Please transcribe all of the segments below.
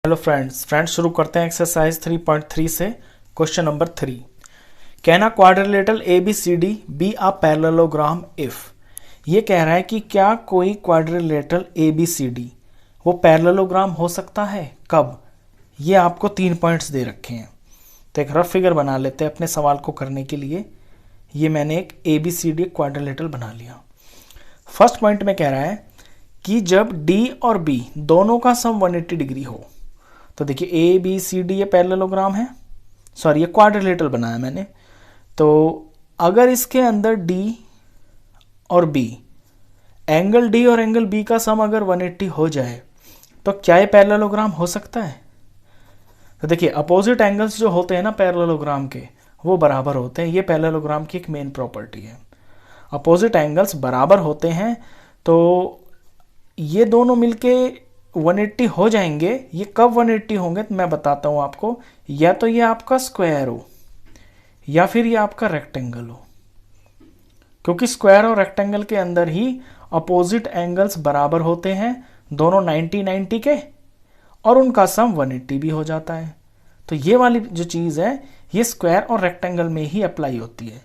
Hello friends शुरू करते हैं एक्सरसाइज 3.3 से। Question number 3, can a quadrilateral A B C D be a parallelogram if. ये कह रहा है कि क्या कोई quadrilateral A B C D वो पैरेललोग्राम हो सकता है, कब। ये आपको 3 पॉइंट्स दे रखे हैं, तो एक रफ फिगर बना लेते हैं अपने सवाल को करने के लिए। ये मैंने एक A B C D quadrilateral बना लिया। फर्स्ट पॉइंट में कह रहा है कि जब डी और बी दोनों का सम 180 डिग्री हो, तो देखिए ए बी सी डी ये पैरेललोग्राम है, सॉरी ये क्वाड्रिलेटरल बनाया मैंने। तो अगर इसके अंदर डी और बी, एंगल डी और एंगल बी का सम अगर 180 हो जाए तो क्या ये पैरेललोग्राम हो सकता है। तो देखिए अपोजिट एंगल्स जो होते हैं ना पैरेललोग्राम के, वो बराबर होते हैं। ये पैरेललोग्राम की एक मेन प्रॉपर्टी है, अपोजिट एंगल्स बराबर होते हैं। तो ये दोनों मिलके 180 हो जाएंगे। ये कब 180 होंगे तो मैं बताता हूं आपको। या तो ये आपका स्क्वायर हो या फिर ये आपका रेक्टेंगल हो, क्योंकि स्क्वायर और रेक्टेंगल के अंदर ही अपोजिट एंगल्स बराबर होते हैं, दोनों 90-90 के, और उनका सम 180 भी हो जाता है। तो ये वाली जो चीज़ है ये स्क्वायर और रेक्टेंगल में ही अप्लाई होती है।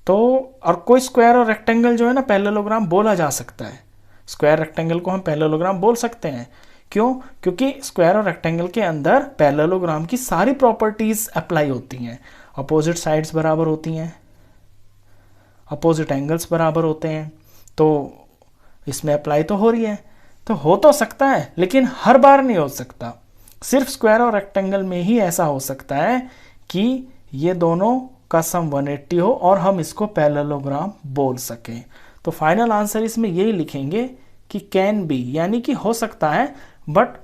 तो और कोई स्क्वायर और रेक्टेंगल जो है ना पैरेललोग्राम बोला जा सकता है। स्क्वायर रेक्टेंगल को हम पैरेललोग्राम बोल सकते हैं। क्यों? क्योंकि स्क्वायर और रेक्टेंगल के अंदर पैरेललोग्राम की सारी प्रॉपर्टीज अप्लाई होती हैं। अपोजिट साइड्स बराबर होती हैं, अपोजिट एंगल्स बराबर होते हैं, तो इसमें अप्लाई तो हो रही है। तो हो तो सकता है लेकिन हर बार नहीं हो सकता। सिर्फ स्क्वायर और रेक्टेंगल में ही ऐसा हो सकता है कि ये दोनों का सम 180 हो और हम इसको पैरेललोग्राम बोल सकें। तो फाइनल आंसर इसमें यही लिखेंगे कि कैन बी, यानी कि हो सकता है, बट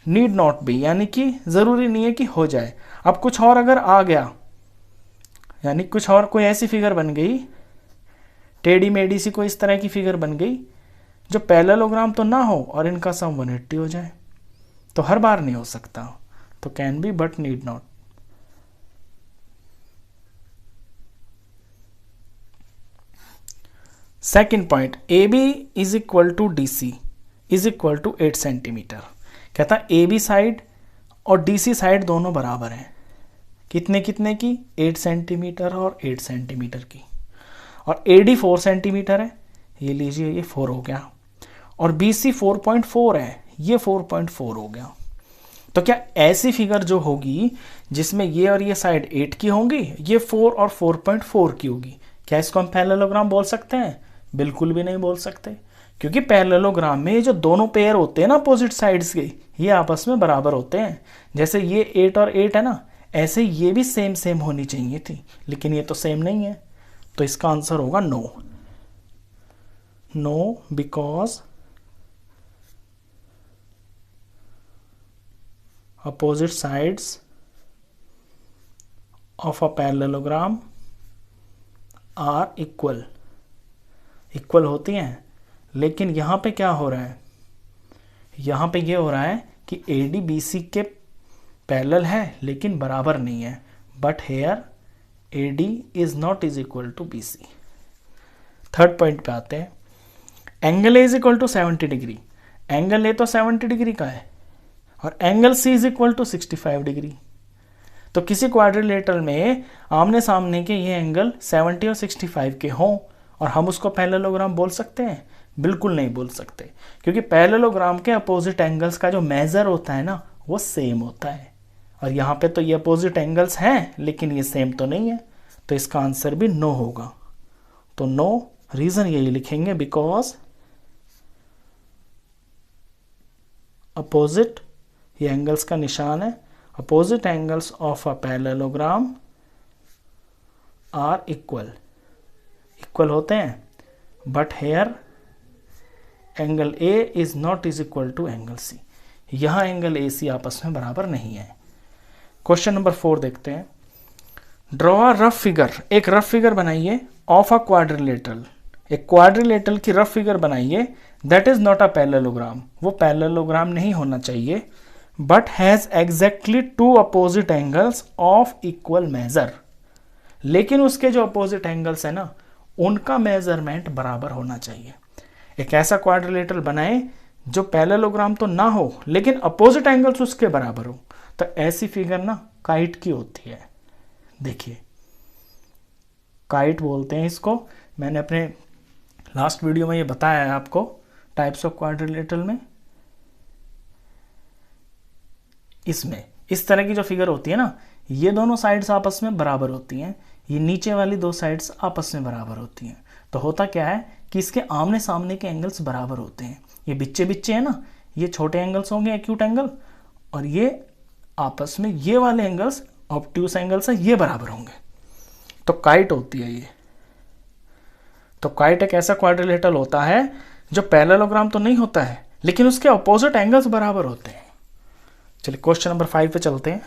नीड नॉट बी, यानी कि जरूरी नहीं है कि हो जाए। अब कुछ और अगर आ गया, यानी कुछ और कोई ऐसी फिगर बन गई, टेढ़ी मेढ़ी सी कोई इस तरह की फिगर बन गई जो पैरेललोग्राम तो ना हो और इनका सम 180 हो जाए, तो हर बार नहीं हो सकता। तो can be but need not. Second point, A B is equal to D C is equal to 8 centimetre. कहता है ए बी साइड और डी सी साइड दोनों बराबर हैं। कितने कितने की? 8 सेंटीमीटर और 8 सेंटीमीटर की। और ए डी 4 सेंटीमीटर है, ये लीजिए ये 4 हो गया। और बी सी 4.4 है, ये 4.4 हो गया। तो क्या ऐसी फिगर जो होगी जिसमें ये और ये साइड 8 की होंगी, ये 4 और 4.4 की होगी, क्या इसको हम पैरेललोग्राम बोल सकते हैं? बिल्कुल भी नहीं बोल सकते, क्योंकि पैरेललोग्राम में जो दोनों पेयर होते हैं ना अपोजिट साइड्स के, ये आपस में बराबर होते हैं। जैसे ये 8 और 8 है ना, ऐसे ये भी सेम सेम होनी चाहिए थी, लेकिन ये तो सेम नहीं है। तो इसका आंसर होगा no. No because opposite sides of a parallelogram are equal. Equal होती हैं, लेकिन यहाँ पे क्या हो रहा है, यहाँ पे ये हो रहा है कि ए डी बी सी के पैरेलल है लेकिन बराबर नहीं है। But here A D is not is equal to B C. Third point पे आते हैं। Angle A is equal to 70 degree. Angle A तो 70 डिग्री का है और angle C is equal to 65 degree. तो किसी क्वाड्रिलेटरल में आमने सामने के ये एंगल 70 और 65 के हों और हम उसको पैरेललोग्राम बोल सकते हैं? बिल्कुल नहीं बोल सकते, क्योंकि पैरेललोग्राम के अपोजिट एंगल्स का जो मेजर होता है ना वो सेम होता है। और यहाँ पे तो ये अपोजिट एंगल्स हैं लेकिन ये सेम तो नहीं है, तो इसका आंसर भी नो होगा। तो नो, रीजन यही लिखेंगे बिकॉज अपोजिट, ये एंगल्स का निशान है, opposite angles of a parallelogram are equal होते हैं, but here angle A is not is equal to angle C। यहाँ एंगल ए सी आपस में बराबर नहीं है। क्वेश्चन नंबर 4 देखते हैं। ड्रॉ अ रफ फिगर, एक रफ फिगर बनाइए ऑफ अ क्वाड्रिलेटरल। एक क्वाड्रिलेटरल की रफ फिगर बनाइए, that is not a parallelogram, वो पैरेललोग्राम नहीं होना चाहिए, but has exactly two opposite angles of equal measure। लेकिन उसके जो opposite angles है ना उनका मेजरमेंट बराबर होना चाहिए। एक ऐसा क्वाड्रिलेटरल बनाए जो पैरेललोग्राम तो ना हो लेकिन अपोजिट एंगल्स उसके बराबर हो, तो ऐसी फिगर ना काइट की होती है। देखिए काइट बोलते हैं इसको, मैंने अपने लास्ट वीडियो में ये बताया है आपको टाइप्स ऑफ क्वाड्रिलेटरल में। इसमें इस तरह की जो फिगर होती है ना, ये दोनों साइड्स आपस में बराबर होती हैं, ये नीचे वाली दो साइड्स आपस में बराबर होती हैं। तो होता क्या है कि इसके आमने सामने के एंगल्स बराबर होते हैं। ये बिच्चे बिच्चे है ना, ये छोटे एंगल्स होंगे एक्यूट एंगल, और ये आपस में ये वाले एंगल्स ऑब्ट्यूस एंगल्स है, ये बराबर होंगे। तो काइट होती है ये। तो काइट एक ऐसा क्वाड्रिलेटरल होता है जो पैरेललोग्राम तो नहीं होता है लेकिन उसके अपोजिट एंगल्स बराबर होते हैं। चलिए क्वेश्चन नंबर 5 पे चलते हैं।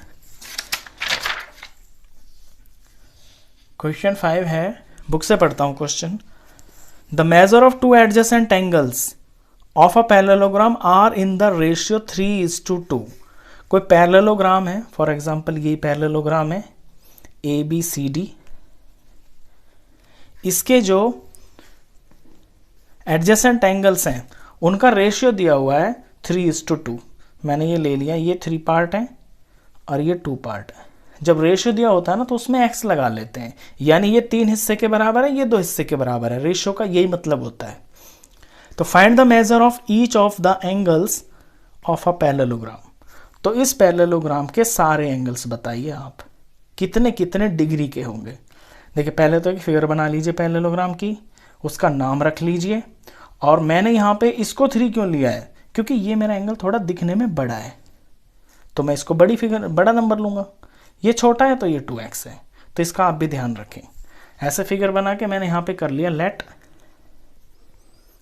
क्वेश्चन 5 है, बुक से पढ़ता हूं question. The measure of two adjacent angles of a parallelogram are in the ratio 3:2। कोई पैरेललोग्राम है, फॉर एग्जांपल ये पैरेललोग्राम है ABCD, इसके जो एडजेसेंट एंगल्स हैं उनका रेशियो दिया हुआ है 3:2। मैंने ये ले लिया, ये 3 पार्ट है और ये 2 पार्ट है। जब रेशियो दिया होता है ना तो उसमें x लगा लेते हैं, यानी ये 3 हिस्से के बराबर है, ये 2 हिस्से के बराबर है। रेशियो का यही मतलब होता है। तो find the measure of each of the angles of a parallelogram. तो इस पैरेललोग्राम के सारे एंगल्स बताइए आप कितने कितने डिग्री के होंगे। देखिए पहले तो एक फिगर बना लीजिए पैरेललोग्राम की, उसका नाम रख लीजिए। और मैंने यहाँ पे इसको 3 क्यों लिया है, क्योंकि ये मेरा एंगल थोड़ा दिखने में बड़ा है, तो मैं इसको बड़ी फिगर बड़ा नंबर लूँगा। ये छोटा है तो ये 2x है, तो इसका आप भी ध्यान रखें। ऐसे फिगर बना के मैंने यहाँ पे कर लिया let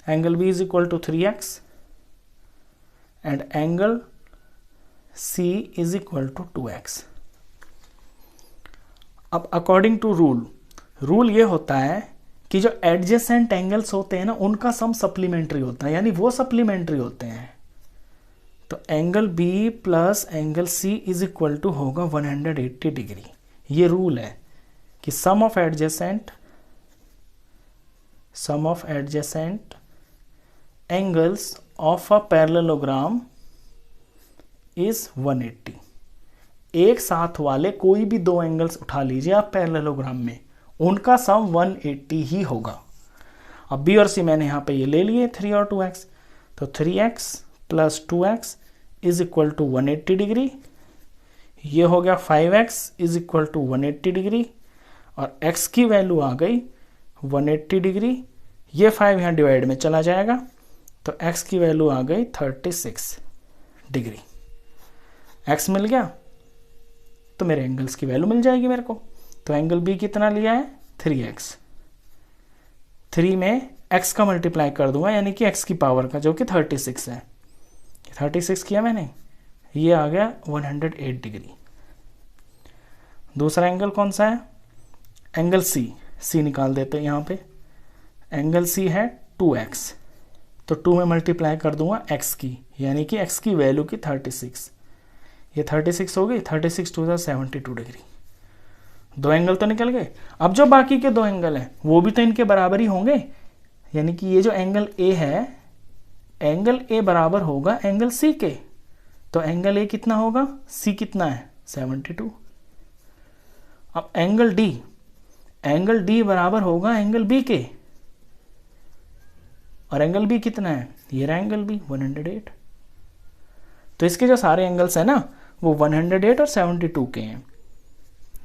angle B = 3x and angle C = 2x। अब अकॉर्डिंग टू रूल ये होता है कि जो एडजेसेंट एंगल्स होते हैं ना उनका सम सप्लीमेंट्री होता है, यानी वो सप्लीमेंट्री होते हैं। तो angle B plus angle C = होगा 180 डिग्री। ये रूल है कि sum of adjacent angles of a parallelogram is 180। एक साथ वाले कोई भी दो एंगल्स उठा लीजिए आप पैरेललोग्राम में, उनका सम 180 ही होगा। अब B और C मैंने यहाँ पे ये ले लिए 3 और 2x, तो 3x प्लस 2x = 180 डिग्री। ये हो गया 5x = 180 डिग्री, और x की वैल्यू आ गई 180 डिग्री। ये 5 यहाँ डिवाइड में चला जाएगा, तो x की वैल्यू आ गई 36 डिग्री। x मिल गया तो मेरे एंगल्स की वैल्यू मिल जाएगी मेरे को। तो एंगल B कितना लिया है 3x, 3 में x का मल्टीप्लाई कर दूंगा यानी कि x की पावर का, जो कि 36 है। 36 किया मैंने, ये आ गया 108 डिग्री। दूसरा एंगल कौन सा है, एंगल C निकाल देते हैं यहाँ पे। एंगल C है 2x, तो 2 में मल्टीप्लाई कर दूंगा x की, यानी कि x की वैल्यू की 36। ये 36 हो गई, 36 2 72 डिग्री। दो एंगल तो निकल गए। अब जो बाकी के दो एंगल हैं वो भी तो इनके बराबर ही होंगे, यानी कि ये जो एंगल A है, एंगल A बराबर होगा एंगल C के। तो एंगल A कितना होगा, C कितना है 72। अब एंगल D बराबर होगा एंगल B के, और एंगल B कितना है, ये रहा एंगल B 108। तो इसके जो सारे एंगल्स हैं ना वो 108 और 72 के हैं।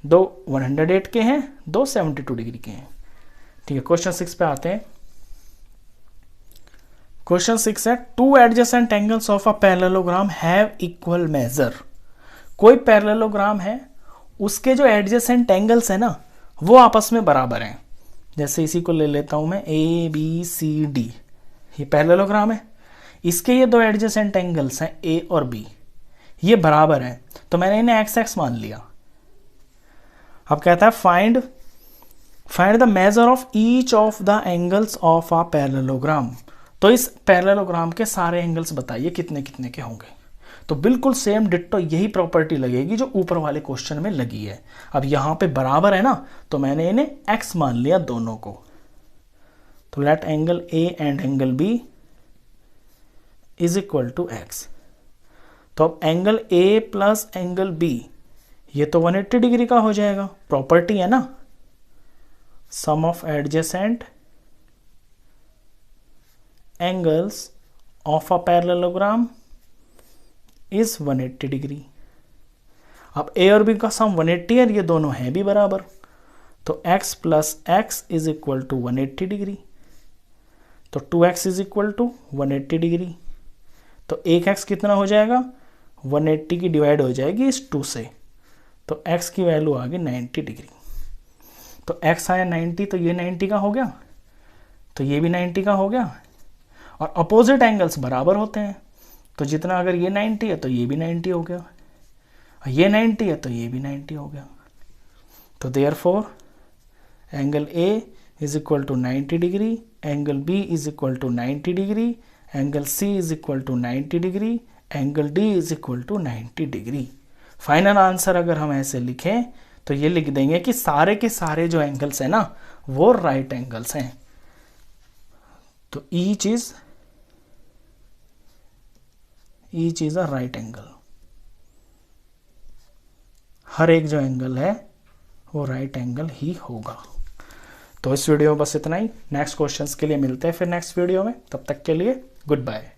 दो 108 के हैं, दो 72 डिग्री के हैं। ठीक है, क्वेश्चन 6 पे आते हैं। क्वेश्चन 6 है, to adjacent angles of a parallelogram have equal major. कोई पैरेललोग्राम है, उसके जो एडजेसेंट एंगल्स है ना वो आपस में बराबर हैं। जैसे इसी को ले लेता हूं मैं ABCD, ये पैरेललोग्राम है, इसके ये दो एडजेसेंट एंगल्स हैं A और B, ये बराबर हैं, तो मैंने इन्हें x मान लिया। अब कहता है find the measure of each of the angles of a parallelogram. तो इस पैरेललोग्राम के सारे एंगल्स बताइए कितने कितने के होंगे। तो बिल्कुल सेम डिट्टो यही प्रॉपर्टी लगेगी जो ऊपर वाले क्वेश्चन में लगी है। अब यहां पे बराबर है ना, तो मैंने इन्हें x मान लिया दोनों को। तो let angle A and angle B is equal to x. तो अब angle A plus angle B ये तो 180 डिग्री का हो जाएगा, प्रॉपर्टी है ना, sum of adjacent angles of a parallelogram is 180 degree. अब ए और बी का सम 180 है, ये दोनों हैं भी बराबर, तो x plus x is equal to 180 degree. तो 2x is equal to 180 degree. तो एक x कितना हो जाएगा, 180 की डिवाइड हो जाएगी इस 2 से, तो x की वैल्यू आ गई 90 डिग्री। तो x आया 90, तो ये 90 का हो गया, तो ये भी 90 का हो गया। और अपोजिट एंगल्स बराबर होते हैं, तो जितना अगर ये 90 है तो ये भी 90 हो गया, ये 90 है तो ये भी 90 हो गया। तो therefore angle A is equal to 90 degree, angle B is equal to 90 degree, angle C is equal to 90 degree, angle D is equal to 90 degree. Final answer अगर हम ऐसे लिखें तो ये लिख देंगे कि सारे के सारे जो एंगल्स हैं ना वो राइट एंगल्स हैं। तो each is a right angle, हर एक जो एंगल है वो राइट एंगल ही होगा। तो इस वीडियो में बस इतना ही। नेक्स्ट क्वेश्चंस के लिए मिलते हैं फिर नेक्स्ट वीडियो में, तब तक के लिए गुड बाय।